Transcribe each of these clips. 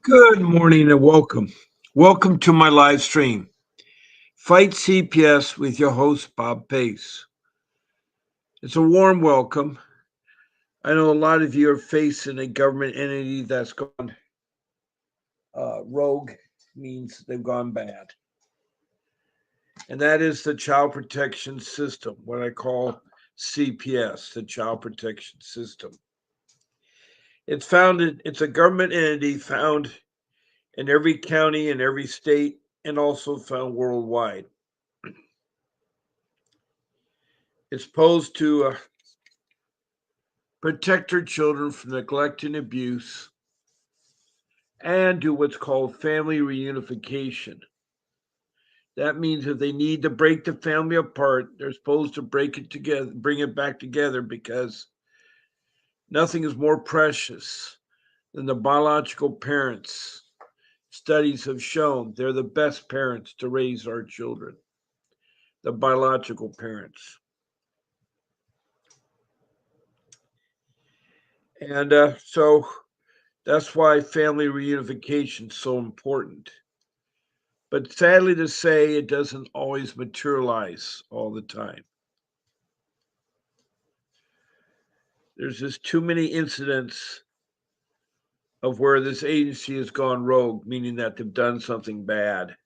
Good morning and welcome. Welcome to my live stream, Fight CPS with your host, Bob Pace. It's a warm welcome. I know a lot of you are facing a government entity that's gone rogue, means they've gone bad. And that is the Child Protection System, what I call CPS, the Child Protection System. It's a government entity found in every county in every state and also found worldwide. It's supposed to protect our children from neglect and abuse, and do what's called family reunification. That means if they need to break the family apart, they're supposed to break it together, bring it back together, because nothing is more precious than the biological parents. Studies have shown they're the best parents to raise our children, the biological parents. And so that's why family reunification is so important. But sadly to say, it doesn't always materialize all the time. There's just too many incidents of where this agency has gone rogue, meaning that they've done something bad.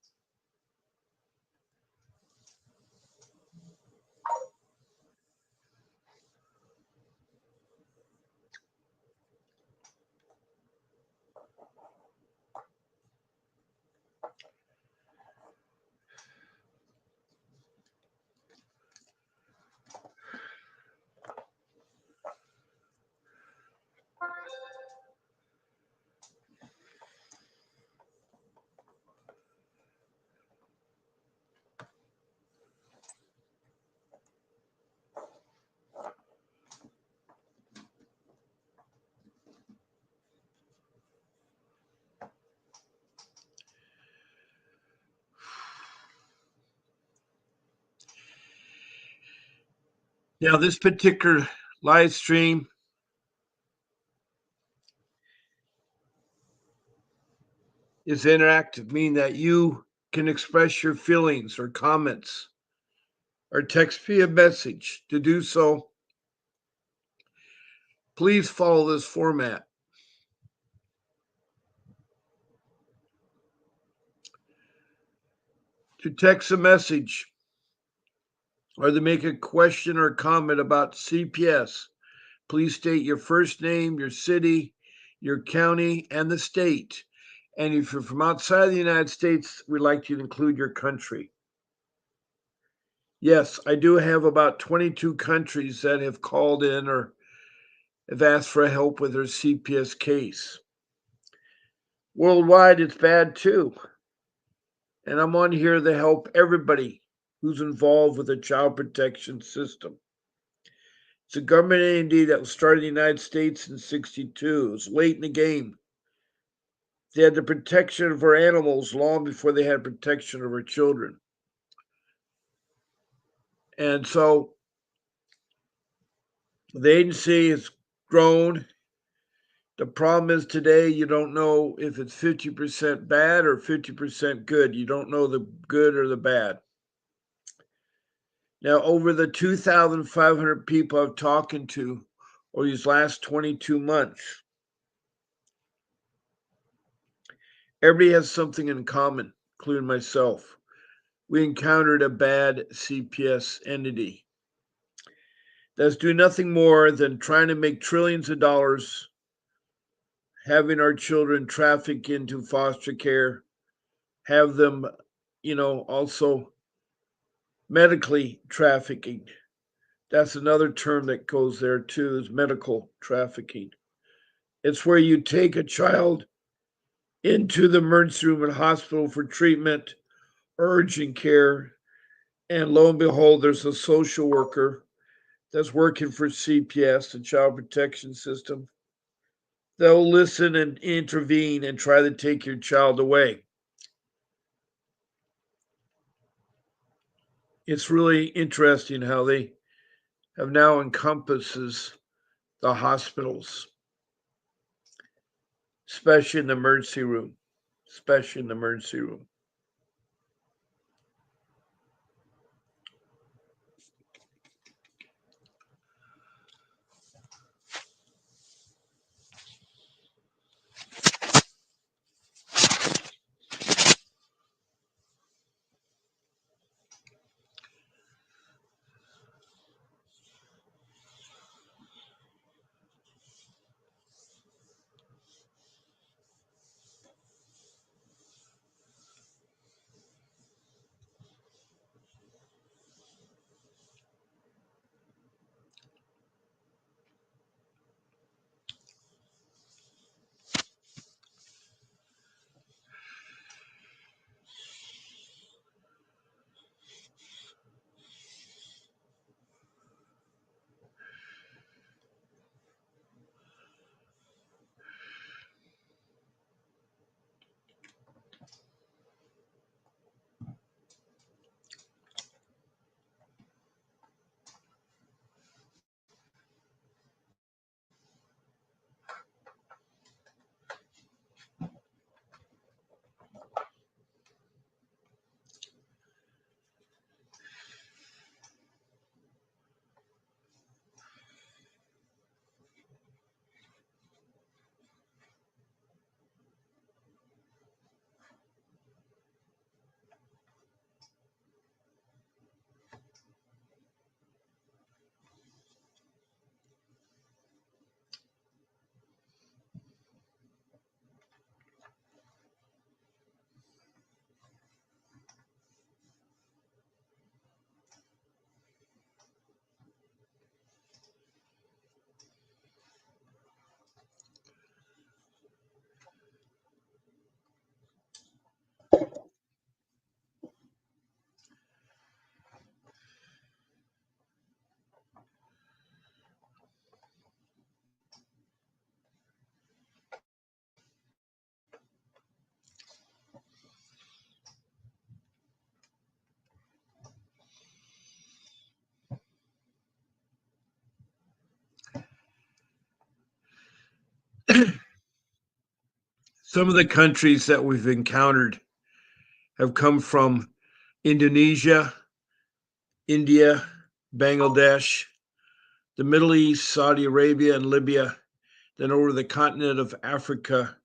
Now, this particular live stream is interactive, meaning that you can express your feelings or comments or text me a message. To do so, please follow this format. To text a message or to make a question or comment about CPS, please state your first name, your city, your county, and the state. And if you're from outside the United States, we'd like you to include your country. Yes, I do have about 22 countries that have called in or have asked for help with their CPS case. Worldwide, it's bad too. And I'm on here to help everybody who's involved with the child protection system. It's a government entity that was started in the United States in '62. It was late in the game. They had the protection of our animals long before they had protection of our children. And so the agency has grown. The problem is today you don't know if it's 50% bad or 50% good. You don't know the good or the bad. Now, over the 2,500 people I've talked to over these last 22 months, everybody has something in common, including myself. We encountered a bad CPS entity that's doing nothing more than trying to make trillions of dollars, having our children traffic into foster care, have them, also medically trafficking. That's another term that goes there too, is medical trafficking. It's where you take a child into the emergency room and hospital for treatment, urgent care, and lo and behold, there's a social worker that's working for CPS, the Child Protection System. They'll listen and intervene and try to take your child away. It's really interesting how they have now encompasses the hospitals. especially in the emergency room. Especially in the emergency room. Some of the countries that we've encountered have come from Indonesia, India, Bangladesh, the Middle East, Saudi Arabia, and Libya. Then over the continent of Africa,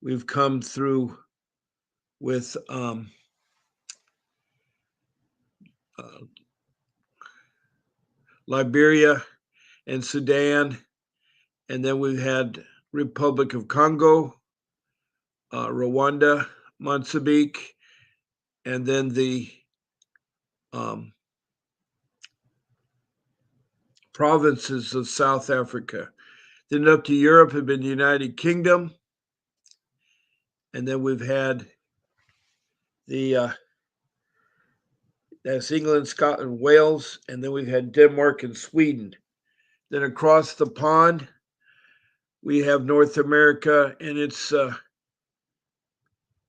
we've come through with uh, Liberia and Sudan, and then we've had Republic of Congo, Rwanda, Mozambique, and then the um, provinces of South Africa. Then up to Europe have been the United Kingdom, and then we've had the that's England, Scotland, Wales, and then we've had Denmark and Sweden. Then across the pond, we have North America and its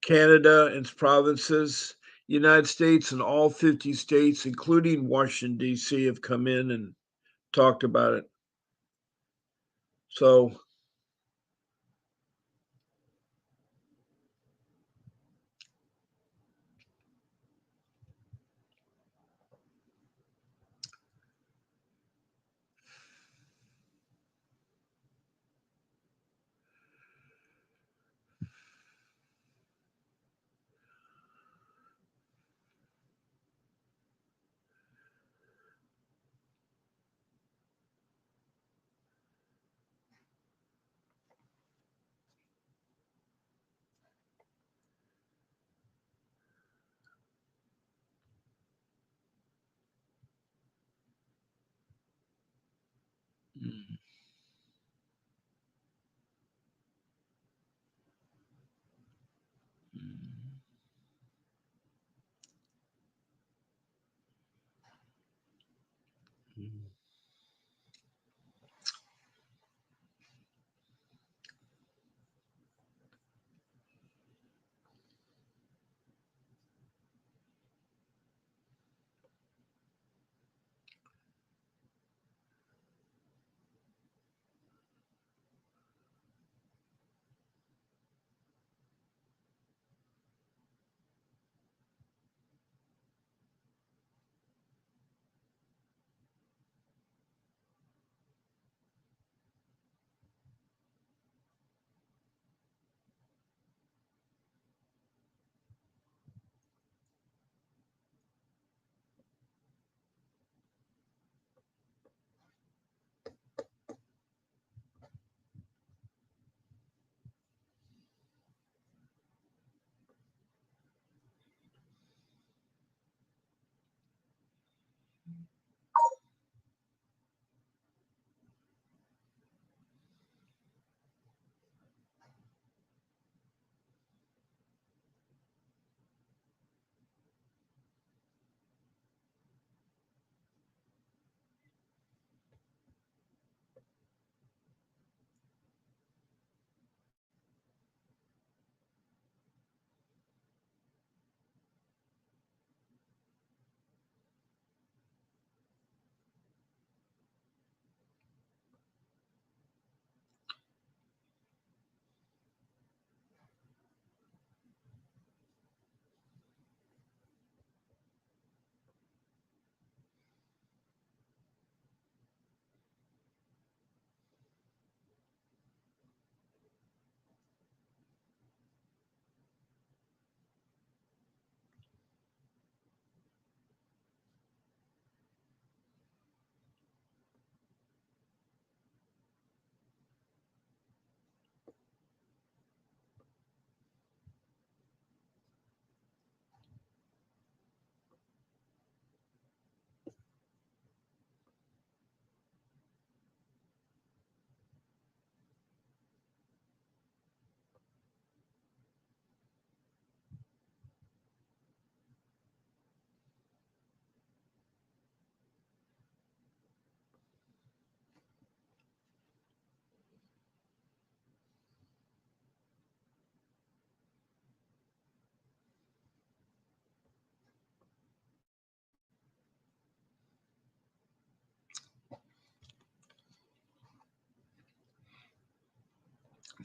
Canada and its provinces. United States and all 50 states, including Washington, D.C., have come in and talked about it. So, mm, mm, mm.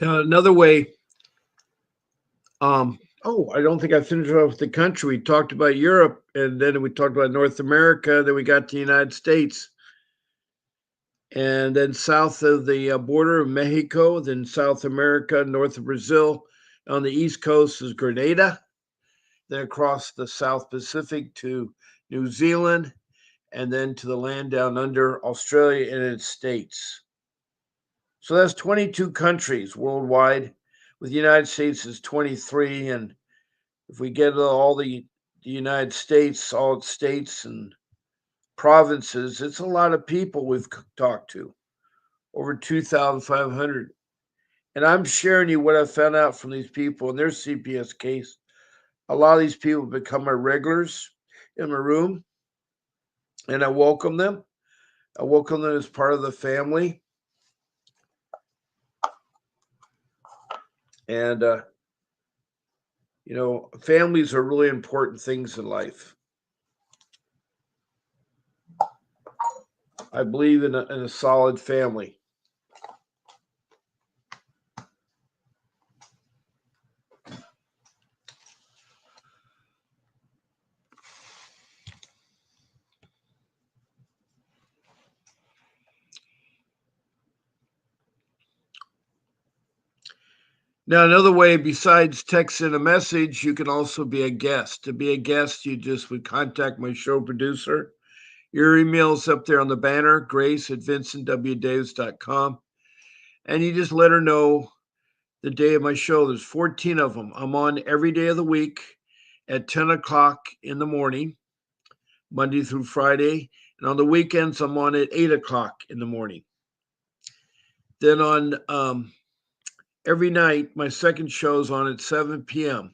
Another way, I don't think I finished off with the country. We talked about Europe, and then we talked about North America, then we got the United States. And then south of the border of Mexico, then South America, north of Brazil. On the east coast is Grenada, then across the South Pacific to New Zealand, and then to the land down under Australia and its states. So that's 22 countries worldwide, with the United States is 23. And if we get all the United States, all its states and provinces, it's a lot of people we've talked to, over 2,500. And I'm sharing you what I found out from these people in their CPS case. A lot of these people become my regulars in my room, and I welcome them. I welcome them as part of the family. And, families are really important things in life. I believe in a solid family. Now, another way besides texting a message, you can also be a guest. To be a guest, you just would contact my show producer. Your email's up there on the banner, grace@vincentwdavis.com. And you just let her know the day of my show. There's 14 of them. I'm on every day of the week at 10 o'clock in the morning, Monday through Friday. And on the weekends, I'm on at 8 o'clock in the morning. Then on every night, my second show's on at 7 p.m.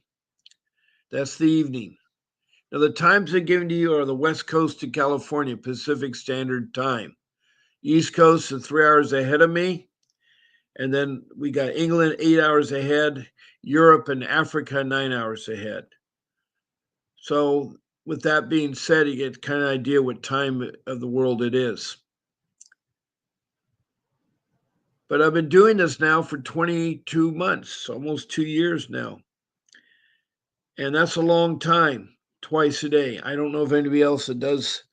That's the evening. Now, the times they're giving to you are the West Coast of California, Pacific Standard Time. East Coast is 3 hours ahead of me. And then we got England 8 hours ahead, Europe and Africa 9 hours ahead. So, with that being said, you get kind of idea what time of the world it is. But I've been doing this now for 22 months, almost 2 years now. And that's a long time, twice a day. I don't know of anybody else that does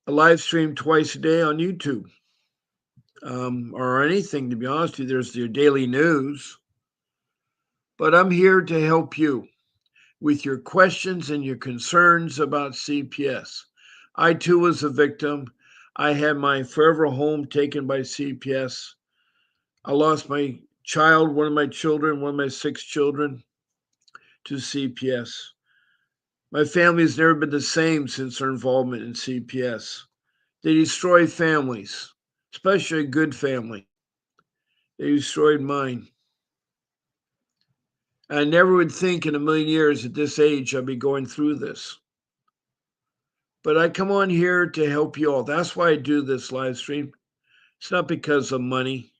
a live stream twice a day on YouTube or anything, to be honest with you. There's your daily news. But I'm here to help you with your questions and your concerns about CPS. I too was a victim. I had my forever home taken by CPS. I lost my child, one of my children, one of my 6 children to CPS. My family has never been the same since their involvement in CPS. They destroy families, especially a good family. They destroyed mine. I never would think in a million years at this age I'd be going through this. But I come on here to help you all. That's why I do this live stream. It's not because of money.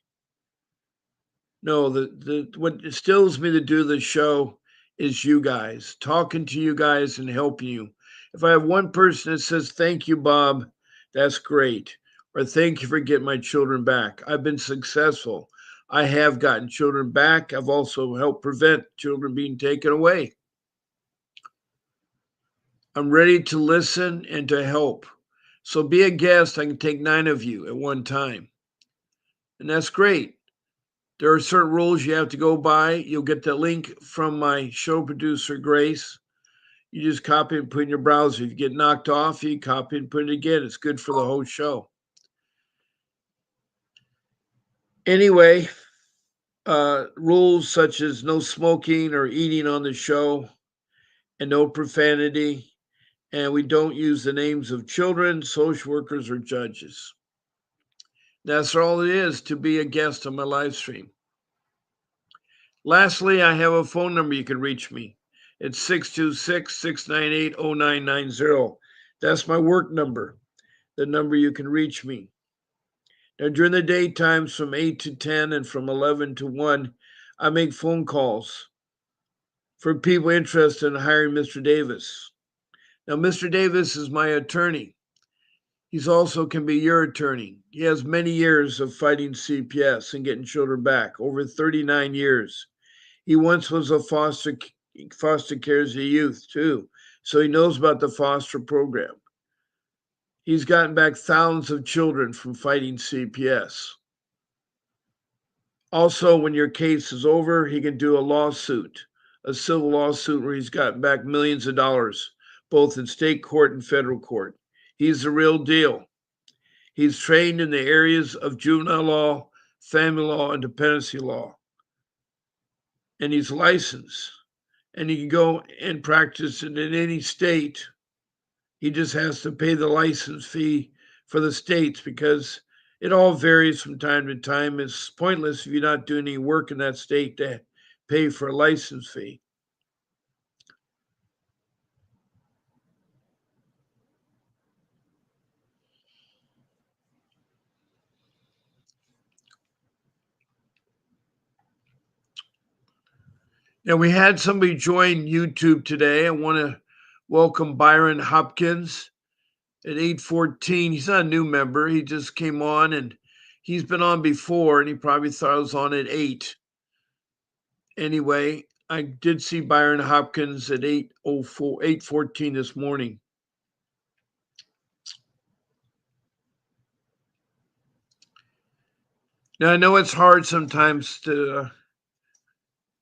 No, the what instills me to do this show is you guys, talking to you guys and helping you. If I have one person that says, "Thank you, Bob," that's great. Or "Thank you for getting my children back." I've been successful. I have gotten children back. I've also helped prevent children being taken away. I'm ready to listen and to help. So be a guest. I can take 9 of you at one time. And that's great. There are certain rules you have to go by. You'll get the link from my show producer, Grace. You just copy and put in your browser. If you get knocked off, you copy and put it again. It's good for the whole show. Anyway, rules such as no smoking or eating on the show and no profanity. And we don't use the names of children, social workers, or judges. That's all it is to be a guest on my live stream. Lastly, I have a phone number you can reach me. It's 626-698-0990. That's my work number, the number you can reach me. Now, during the daytimes from 8 to 10 and from 11 to 1, I make phone calls for people interested in hiring Mr. Davis. Now, Mr. Davis is my attorney. He's also can be your attorney. He has many years of fighting CPS and getting children back, over 39 years. He once was a foster care as a youth too, so he knows about the foster program. He's gotten back thousands of children from fighting CPS. Also, when your case is over, he can do a civil lawsuit where he's gotten back millions of dollars, both in state court and federal court. He's the real deal. He's trained in the areas of juvenile law, family law, and dependency law, and he's licensed. And he can go and practice in any state. He just has to pay the license fee for the states because it all varies from time to time. It's pointless if you're not doing any work in that state to pay for a license fee. Now, we had somebody join YouTube today. I want to welcome Byron Hopkins at 8:14. He's not a new member. He just came on and he's been on before and he probably thought I was on at 8. Anyway, I did see Byron Hopkins at 8:04, 8:14 this morning. Now I know it's hard sometimes to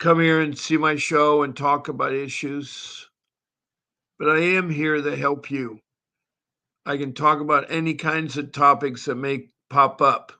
come here and see my show and talk about issues, but I am here to help you. I can talk about any kinds of topics that may pop up.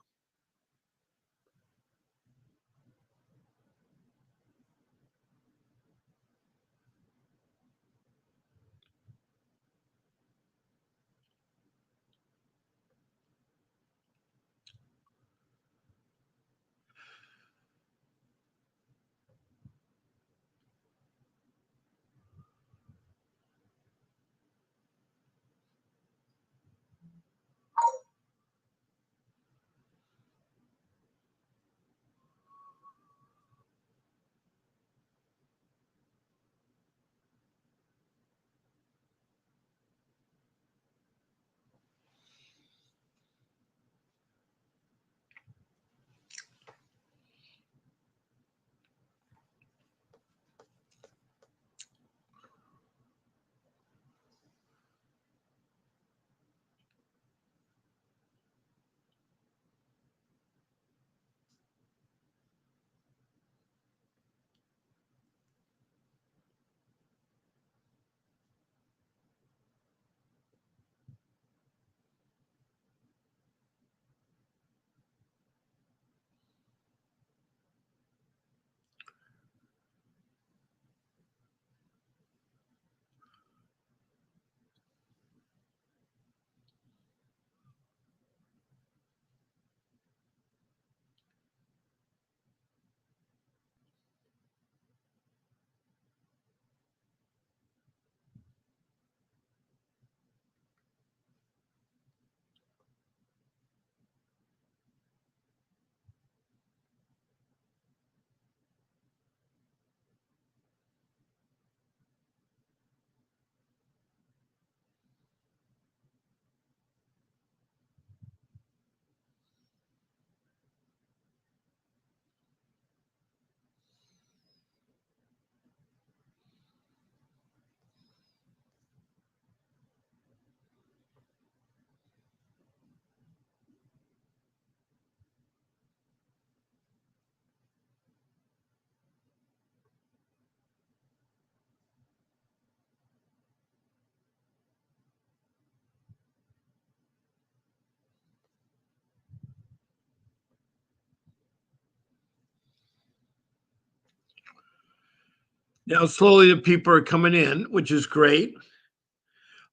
Now, slowly the people are coming in, which is great.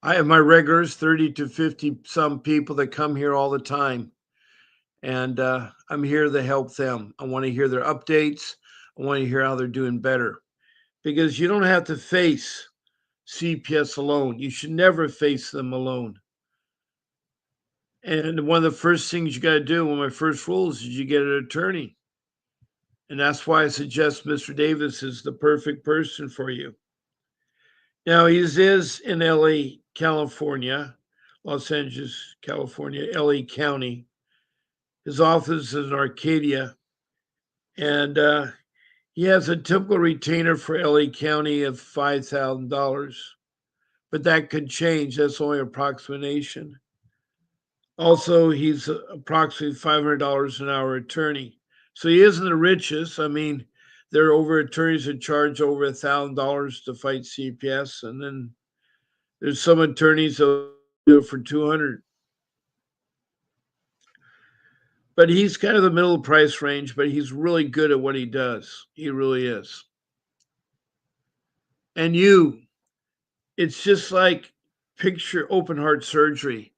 I have my regulars, 30 to 50 some people that come here all the time. And I'm here to help them. I want to hear their updates. I want to hear how they're doing better because you don't have to face CPS alone. You should never face them alone. And one of the first things you got to do, one of my first rules, is you get an attorney. And that's why I suggest Mr. Davis is the perfect person for you. Now, he is in LA, California. Los Angeles, California, LA County. His office is in Arcadia, and he has a typical retainer for LA County of $5,000, but that could change. That's only approximation. Also, he's approximately $500 an hour attorney. So he isn't the richest. I mean, there are over attorneys that charge over $1,000 to fight CPS, and then there's some attorneys that do it for 200. But he's kind of the middle price range, but he's really good at what he does. He really is. And it's just like picture open heart surgery.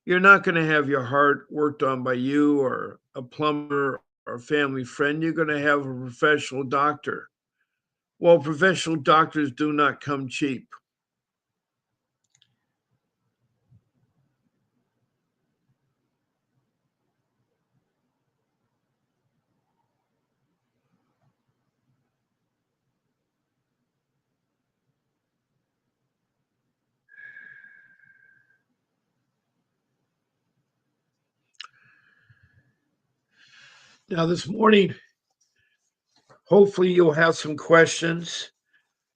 You're not going to have your heart worked on by you or a plumber or a family friend. You're going to have a professional doctor. Well, professional doctors do not come cheap. Now, this morning, hopefully, you'll have some questions.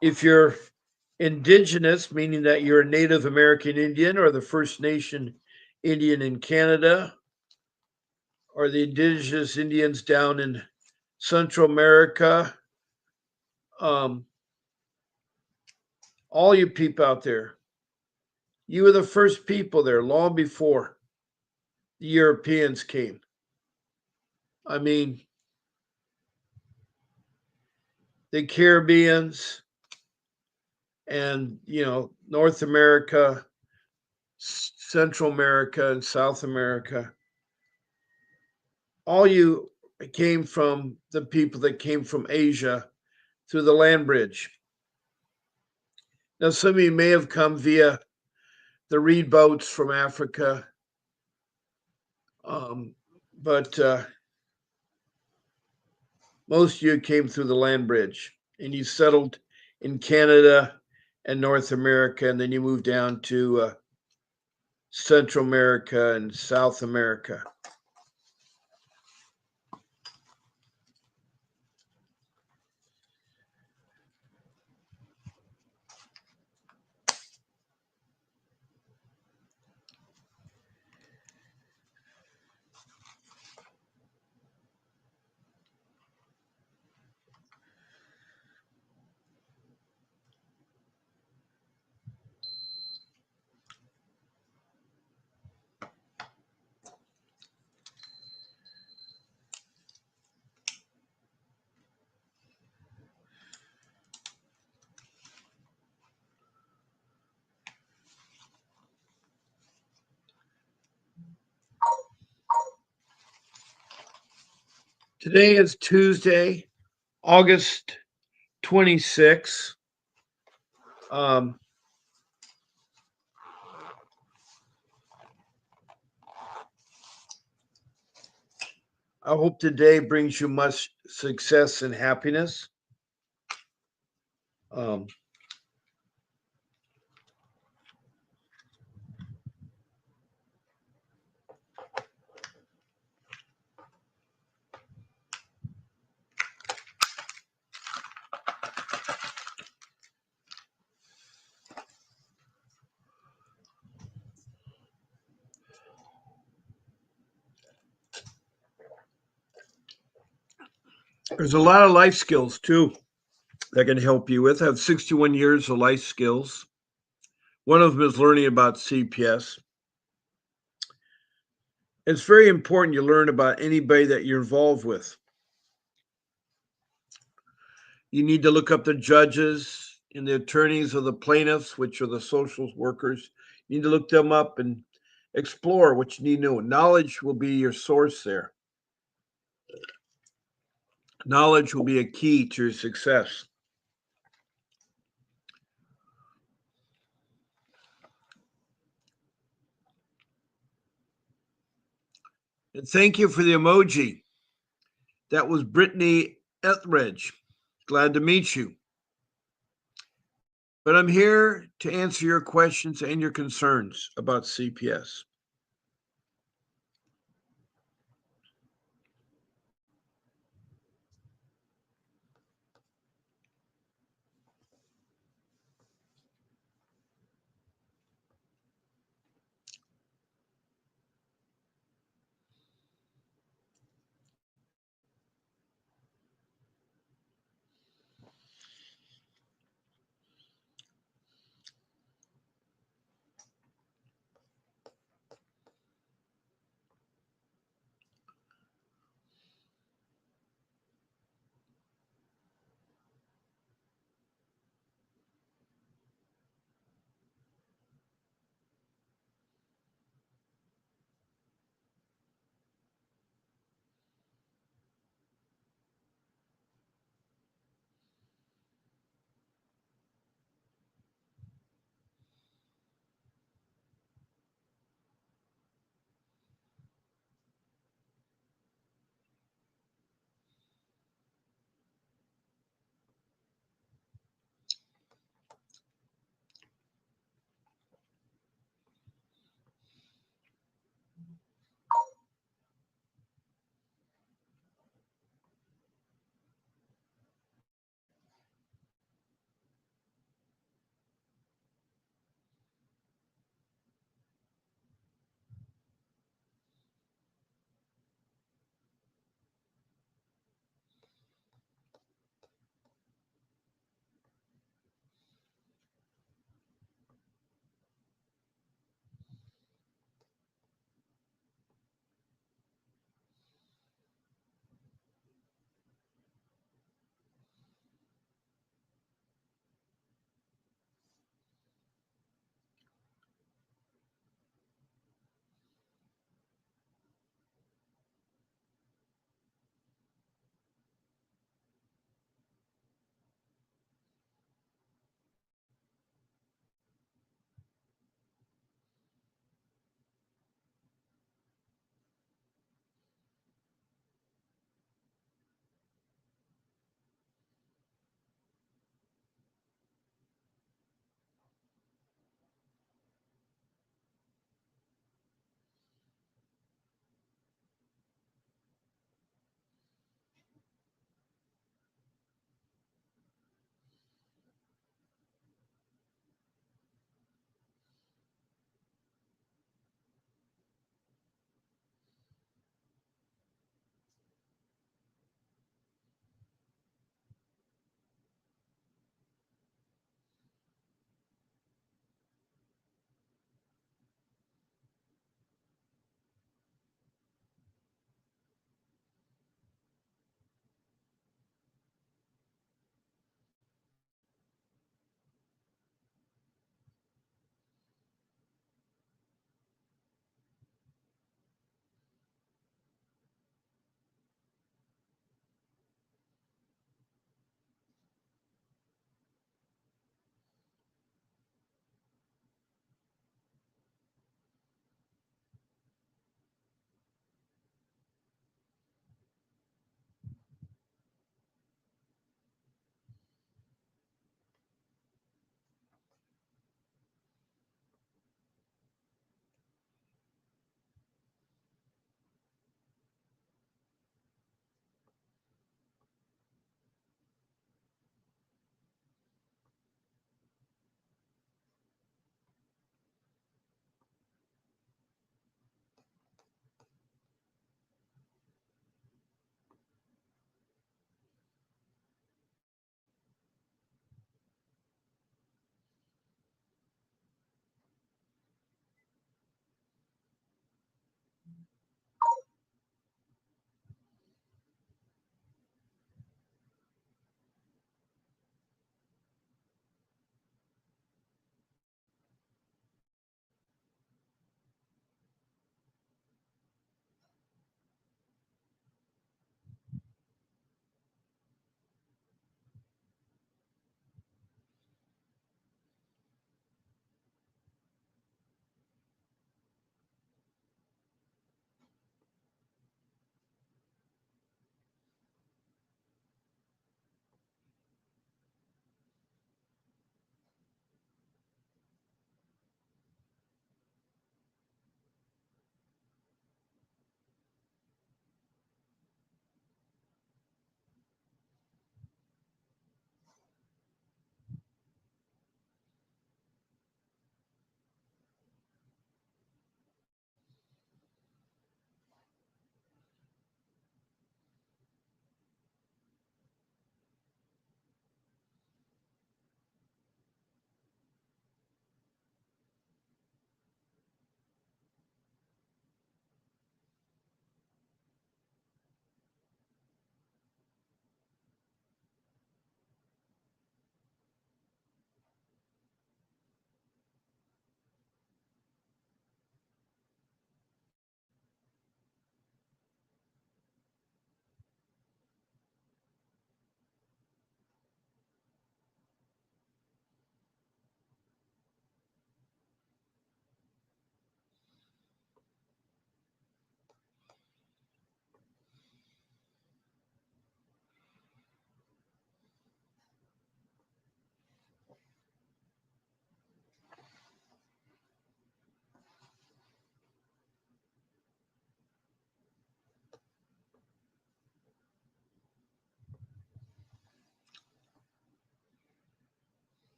If you're indigenous, meaning that you're a Native American Indian or the First Nation Indian in Canada, or the indigenous Indians down in Central America, um, all you people out there, you were the first people there long before the Europeans came. I mean, the Caribbeans and, North America, Central America, and South America, all you came from the people that came from Asia through the land bridge. Now, some of you may have come via the reed boats from Africa, but most of you came through the land bridge and you settled in Canada and North America, and then you moved down to Central America and South America. Today is Tuesday, August 26th. Um, I hope today brings you much success and happiness. Um, there's a lot of life skills too that can help you with. I have 61 years of life skills. One of them is learning about CPS. It's very important you learn about anybody that you're involved with. You need to look up the judges and the attorneys of the plaintiffs, which are the social workers. You need to look them up and explore what you need to know. Knowledge will be your source there. Knowledge will be a key to your success. And thank you for the emoji. That was Brittany Etheridge. Glad to meet you. but I'm here to answer your questions and your concerns about CPS.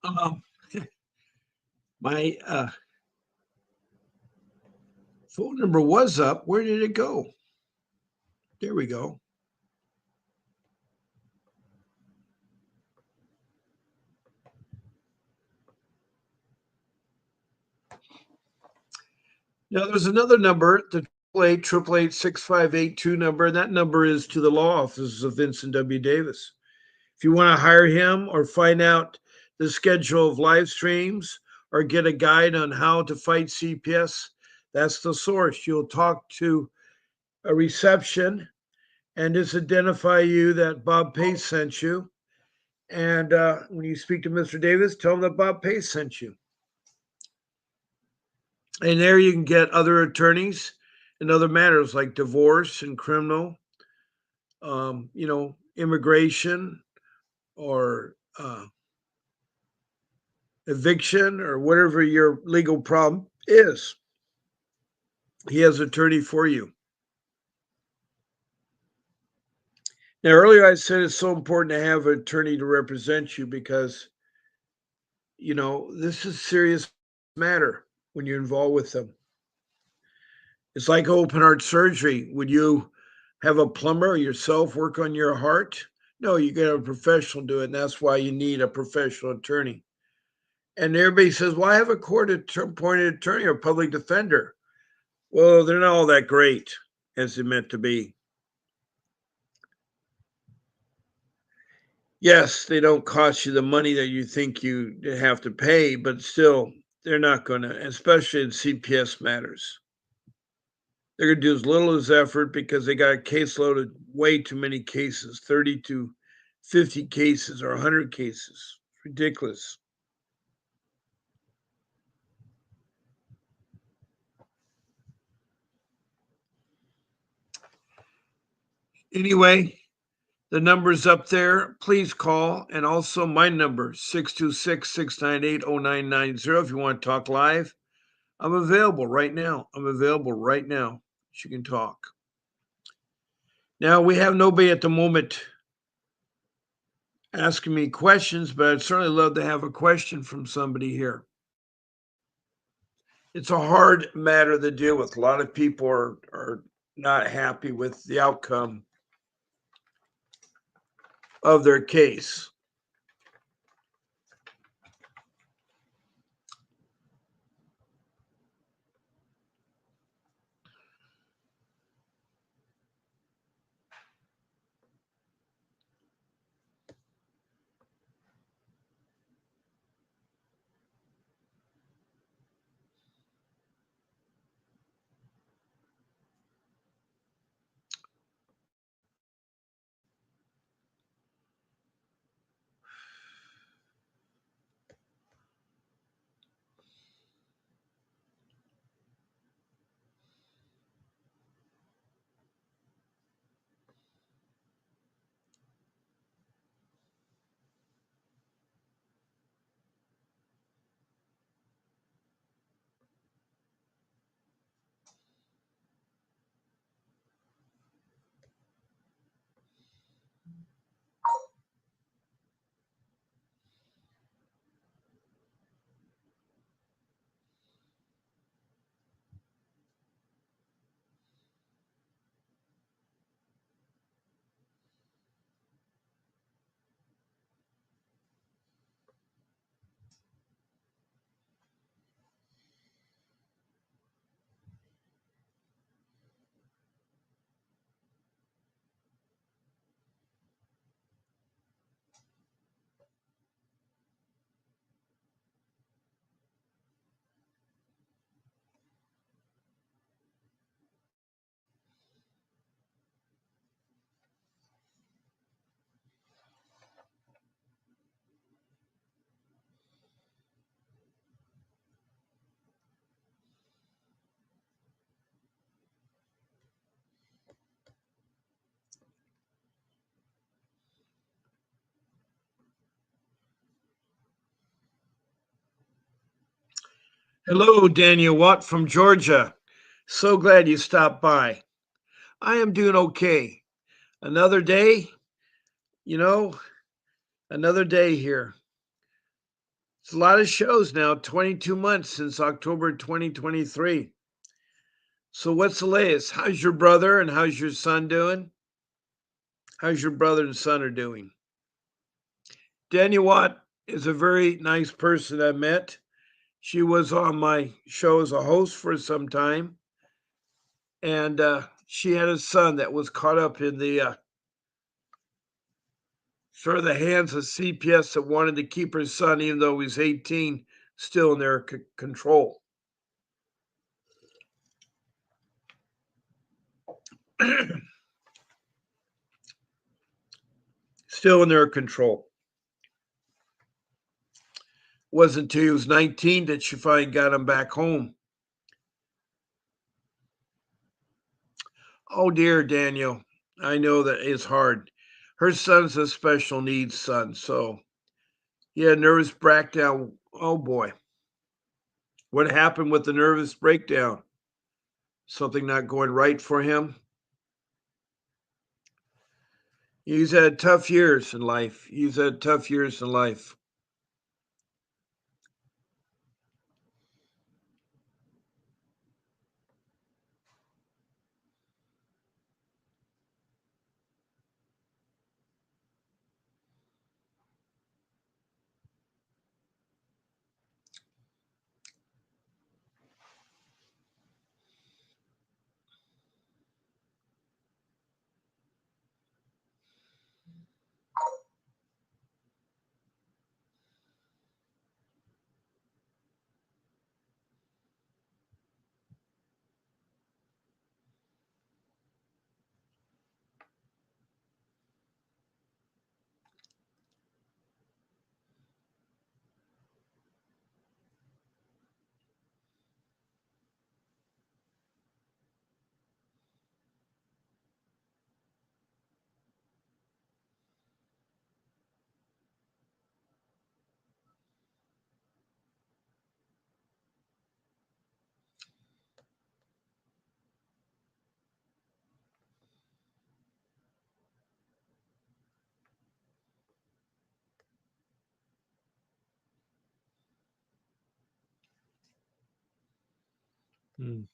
Um, my phone number was up. Where did it go? There we go. Now there's another number, the 888 number, and that number is to the law offices of Vincent W. Davis. If you want to hire him or find out the schedule of live streams or get a guide on how to fight CPS, that's the source. You'll talk to a reception and just identify you that Bob Pace sent you. And when you speak to Mr. Davis, tell him that Bob Pace sent you. And there you can get other attorneys in other matters like divorce and criminal, immigration or eviction or whatever your legal problem is. He has an attorney for you. Now, earlier I said it's so important to have an attorney to represent you because, this is a serious matter when you're involved with them. It's like open heart surgery. Would you have a plumber yourself work on your heart? No, you get a professional do it, and that's why you need a professional attorney. And everybody says, "Well, I have a court-appointed attorney or public defender." Well, they're not all that great as they're meant to be. Yes, they don't cost you the money that you think you have to pay, but still, they're not going to, especially in CPS matters. They're going to do as little as effort because they got a caseload of way too many cases, 30 to 50 cases or 100 cases. It's ridiculous. Anyway, the number's up there. Please call. And also my number, 626-698-0990. If you want to talk live, I'm available right now. You can talk. Now, we have nobody at the moment asking me questions, but I'd certainly love to have a question from somebody here. It's a hard matter to deal with. A lot of people are not happy with the outcome of their case. Hello, Daniel Watt from Georgia. So glad you stopped by. I am doing okay. Another day, you know, another day here. It's a lot of shows now, 22 months since October 2023. So what's the latest? How's your brother and how's your son doing? How's your brother and son are doing? Daniel Watt is a very nice person I met. She was on my show as a host for some time, and she had a son that was caught up in the sort of the hands of CPS that wanted to keep her son, even though he was 18, still in their control. Still in their control. Wasn't until he was 19 that she finally got him back home. Oh dear, Daniel. I know that it's hard. Her son's a special needs son, so he had a nervous breakdown. Oh boy. What happened with the nervous breakdown? Something not going right for him? He's had tough years in life. He's had tough years in life. Mm.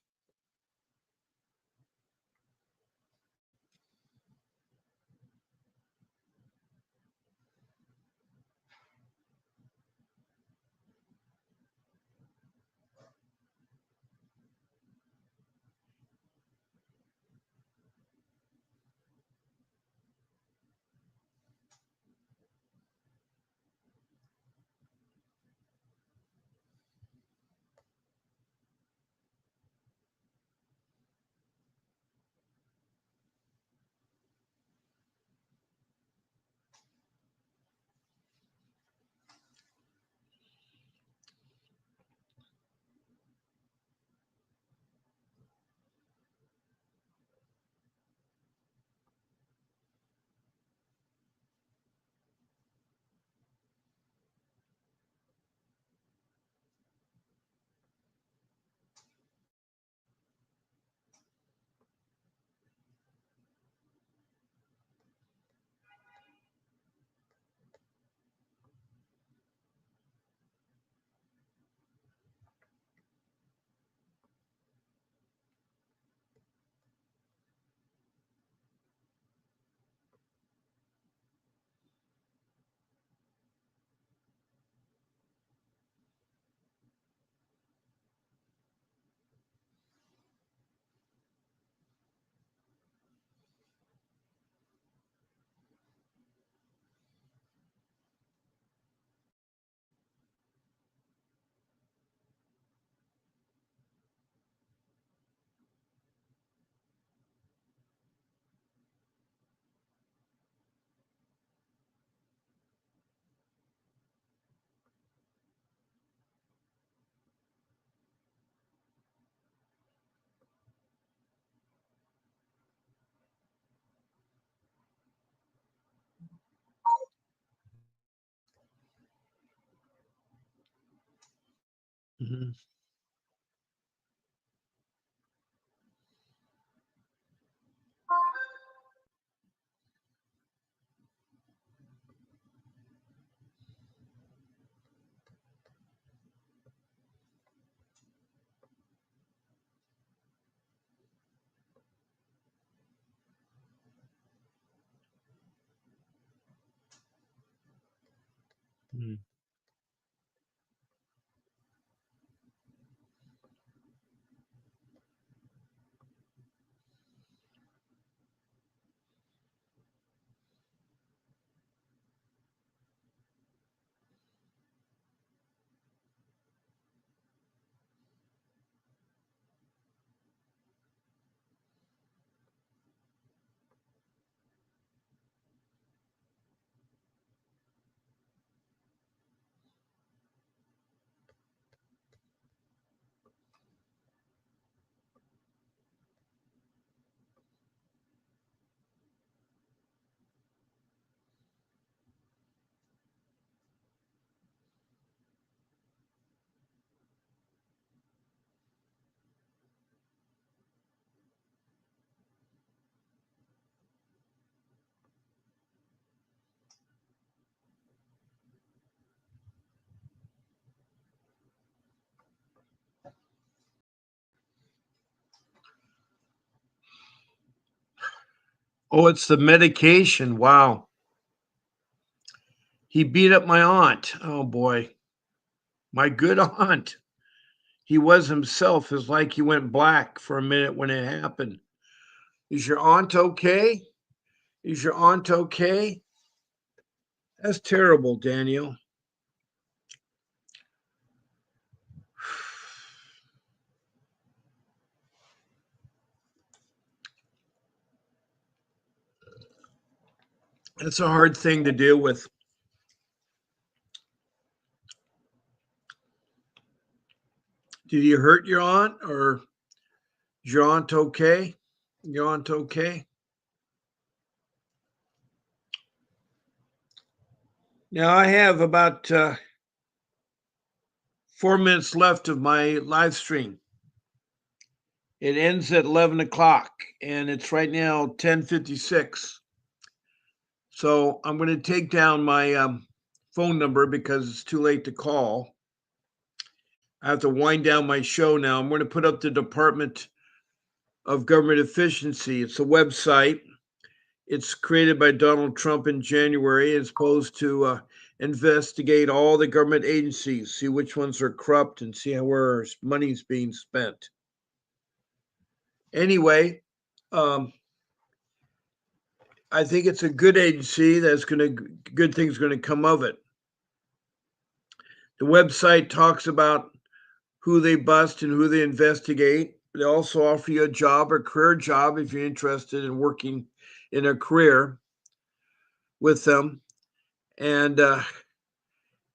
Mhm. Mm. Oh, it's the medication. Wow. He beat up my aunt. Oh boy. My good aunt. He was himself. It's like he went black for a minute when it happened. Is your aunt okay? Is your aunt okay? That's terrible, Daniel. That's a hard thing to deal with. Did you hurt your aunt or is your aunt okay? Your aunt okay? Now I have about 4 minutes left of my live stream. It ends at 11 o'clock, and it's right now 10:56. So I'm going to take down my phone number because it's too late to call. I have to wind down my show now. I'm going to put up the Department of Government Efficiency. It's a website. It's created by Donald Trump in January. It's supposed to investigate all the government agencies, see which ones are corrupt, and see where money's being spent. Anyway, I think it's a good agency that's going to good things going to come of it. The website talks about who they bust and who they investigate. They also offer you a job or career job if you're interested in working in a career with them. And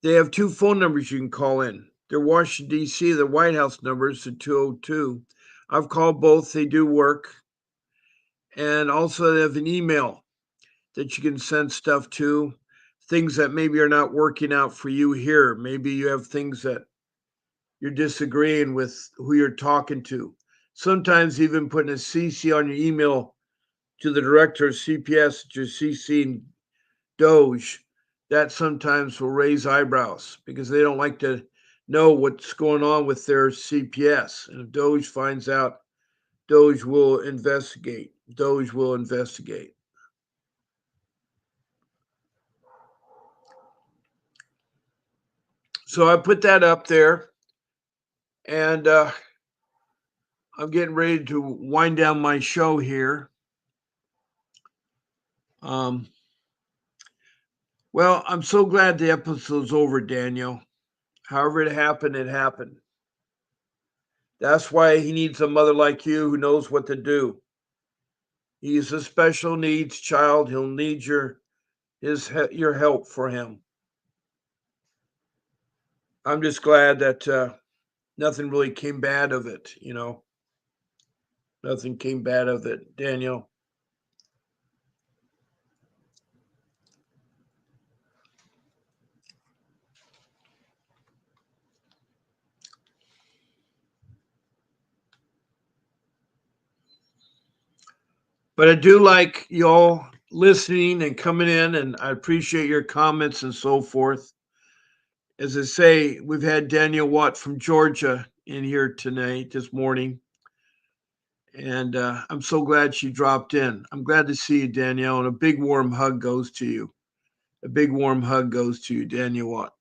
they have two phone numbers you can call in. They're Washington, D.C., the White House numbers are 202. I've called both, they do work. And also, they have an email that you can send stuff to, things that maybe are not working out for you here. Maybe you have things that you're disagreeing with who you're talking to. Sometimes even putting a CC on your email to the director of CPS that you're CCing Doge, that sometimes will raise eyebrows because they don't like to know what's going on with their CPS. And if Doge finds out, Doge will investigate. Doge will investigate. So I put that up there, and I'm getting ready to wind down my show here. Um, well, I'm so glad the episode's over, Daniel. However it happened, it happened. That's why he needs a mother like you who knows what to do. He's a special needs child. He'll need your help for him. I'm just glad that nothing really came bad of it. Nothing came bad of it, Daniel. But I do like y'all listening and coming in, and I appreciate your comments and so forth. As I say, we've had Danielle Watt from Georgia in here tonight, this morning, and I'm so glad she dropped in. I'm glad to see you, Danielle, and a big warm hug goes to you. A big warm hug goes to you, Daniel Watt.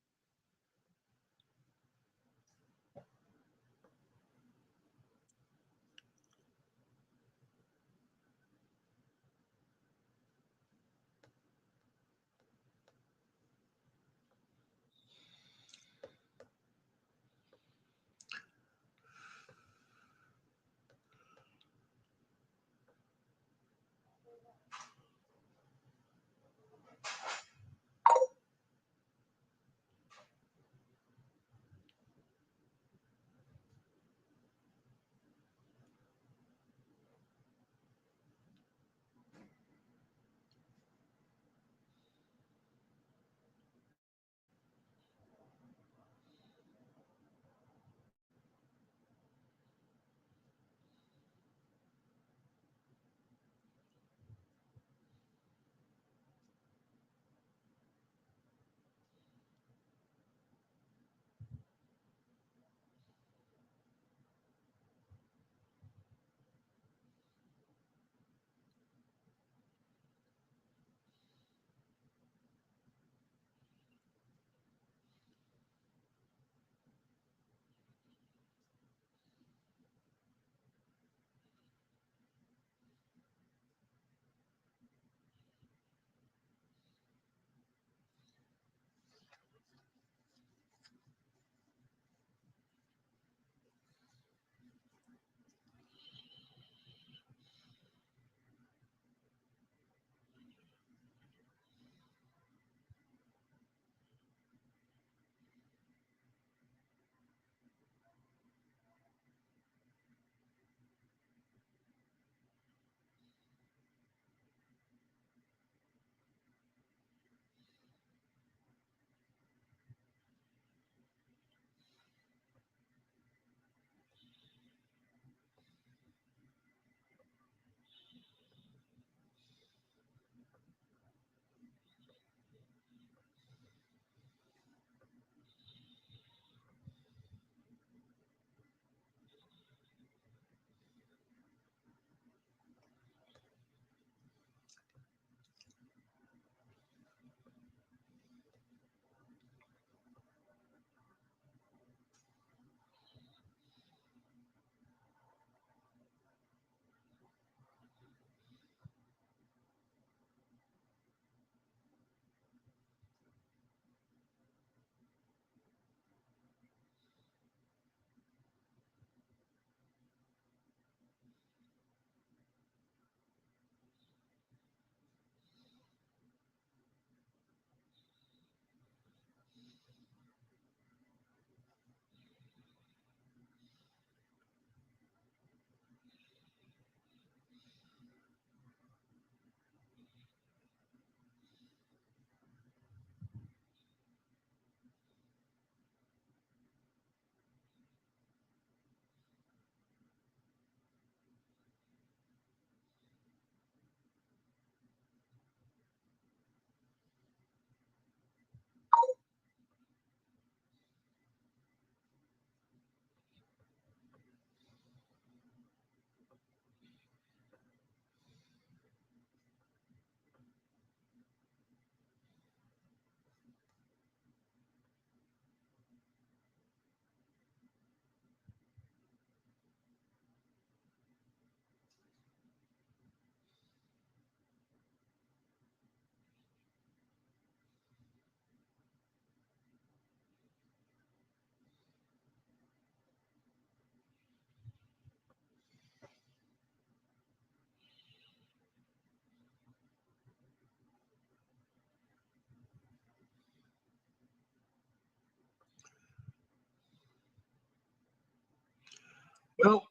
Well,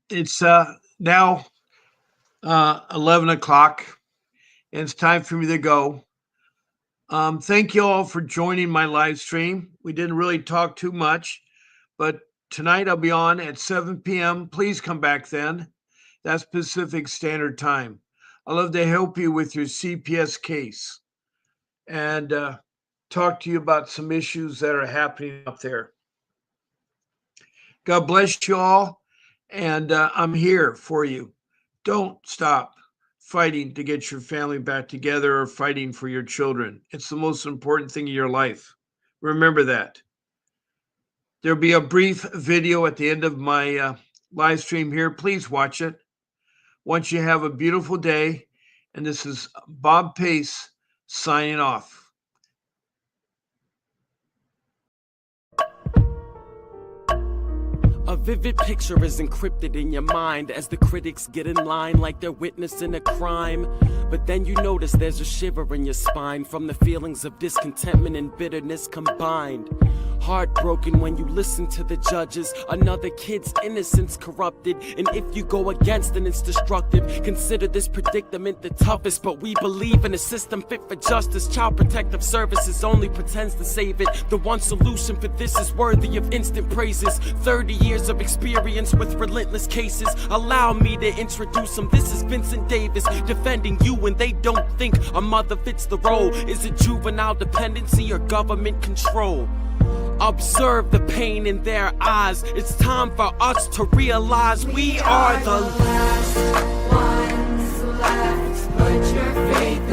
it's now 11 o'clock, and it's time for me to go. Thank you all for joining my live stream. We didn't really talk too much, but tonight I'll be on at 7 p.m. Please come back then. That's Pacific Standard Time. I love to help you with your CPS case and talk to you about some issues that are happening up there. God bless you all, and I'm here for you. Don't stop fighting to get your family back together or fighting for your children. It's the most important thing in your life. Remember that. There'll be a brief video at the end of my live stream here. Please watch it. Once you have a beautiful day, and this is Bob Pace signing off. A vivid picture is encrypted in your mind as the critics get in line like they're witnessing a crime. But then you notice there's a shiver in your spine from the feelings of discontentment and bitterness combined. Heartbroken when you listen to the judges, another kid's innocence corrupted, and if you go against then it's destructive. Consider this predicament the toughest, but we believe in a system fit for justice. Child Protective Services only pretends to save it. The one solution for this is worthy of instant praises. 30 years of experience with relentless cases. Allow me to introduce them. This is Vincent Davis, defending you when they don't think a mother fits the role. Is it juvenile dependency or government control? Observe the pain in their eyes. It's time for us to realize we are the last ones left. Put your faith